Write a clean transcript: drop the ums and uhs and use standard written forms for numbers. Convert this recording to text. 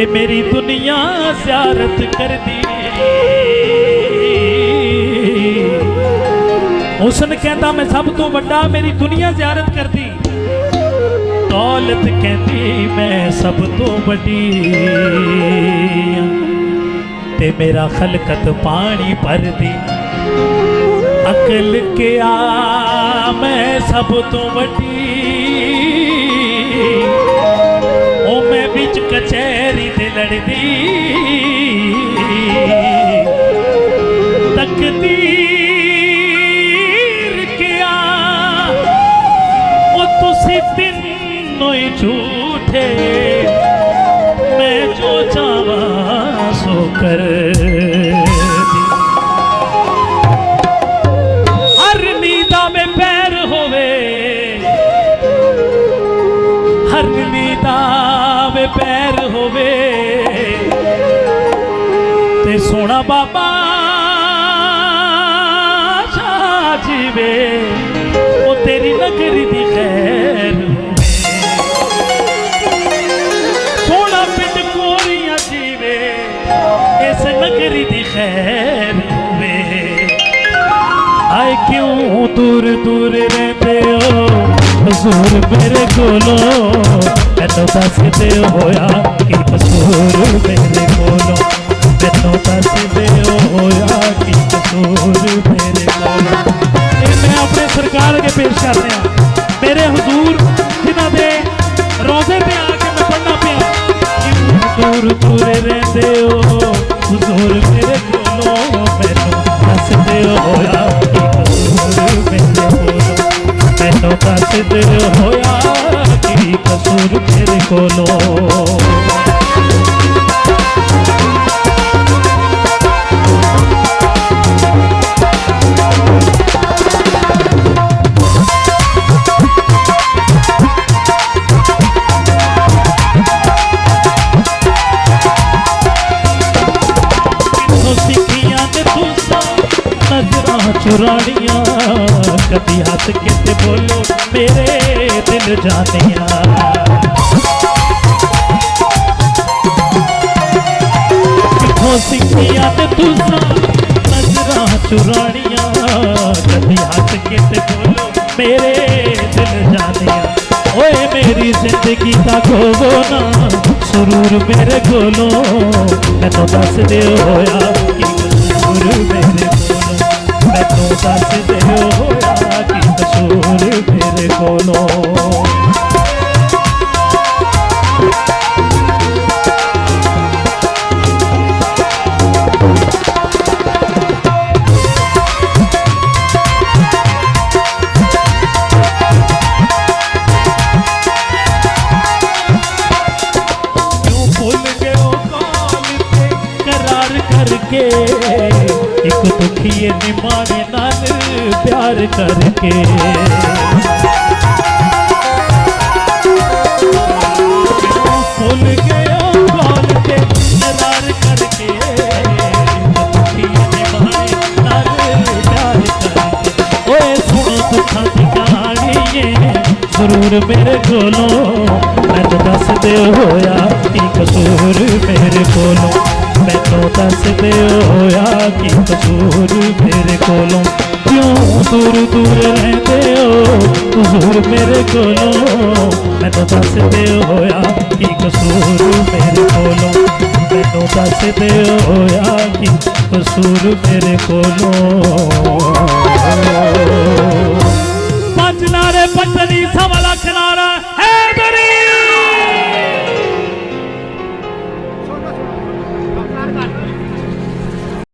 ते मेरी दुनिया ज़ियारत कर दी। हुसन कहता मैं सब तो वड्डा, मेरी दुनिया ज़ियारत कर दी। दौलत कहती मैं सब तो वड्डी, ते मेरा खलकत पानी भर दी। अकल के आ मैं सब तो वड्डी, ओ मैं बिच कचहरी ते लड़दी। तकदीर के आ ओ तुसी तीनों ही झूठे, मैं जो चावा सो कर दी। हर नीदा में पैर होवे, हर नीदा में पैर होवे, ते सोना बाबा शाह जीवे, वो तेरी नगरी दी खैर होवे। सोना पिंड कोरियां जीवे, इस नगरी दी खैर होवे। आए क्यों दूर दूर रहते हो हुजूर मेरे कोलों, मैनू दस दे होया कि कसूर मेरे कोलों, मैनू दस दे होया कि कसूर मेरे कोलों। मैं अपने सरकार के पेश कर रहा मेरे हुजूर जिन्हां दे रोज़े पे आके मैं पढ़ना पिया। क्यों दूर दूर रहते हो हुजूर मेरे कोलों, मैनू दस दे होया कि कसूर मेरे कोलों, मैनू दस दे होया कि कसूर मेरे कोलों। चुरानिया कभी हंस के ते बोलो मेरे दिल जानिया। किथों सिखिया ते तुसा नजरा चुरानिया, कभी हंस के ते बोलो मेरे दिल जानिया। ओए मेरी जिंदगी दा खोवो ना सुरूर मेरे कोलों, मैनू दस दे होया कि कसूर मेरे कोलों, मैनू दस दे होया कि कसूर मेरे कोलों। क्यों भूल गए हो कौन थे करार करके, एक दुखिए निमाने नाल प्यार करके। भूल गया कौन थे करार करके, दुखिए निमाने नाल प्यार करके। ओए सुनो दुखा दी कहानी जरूर मेरे कोलों, मैनू दस दे होया कि कसूर मेरे कोलों, मैनू दस दे होया कि कसूर मेरे कोलों। क्यों दूर दूर रहते हो हुजूर मेरे कोलों, मैनू दस दे होया कि कसूर मेरे कोलों, मैनू दस दे होया कि कसूर मेरे कोलों। पंज नारे पटनी सवा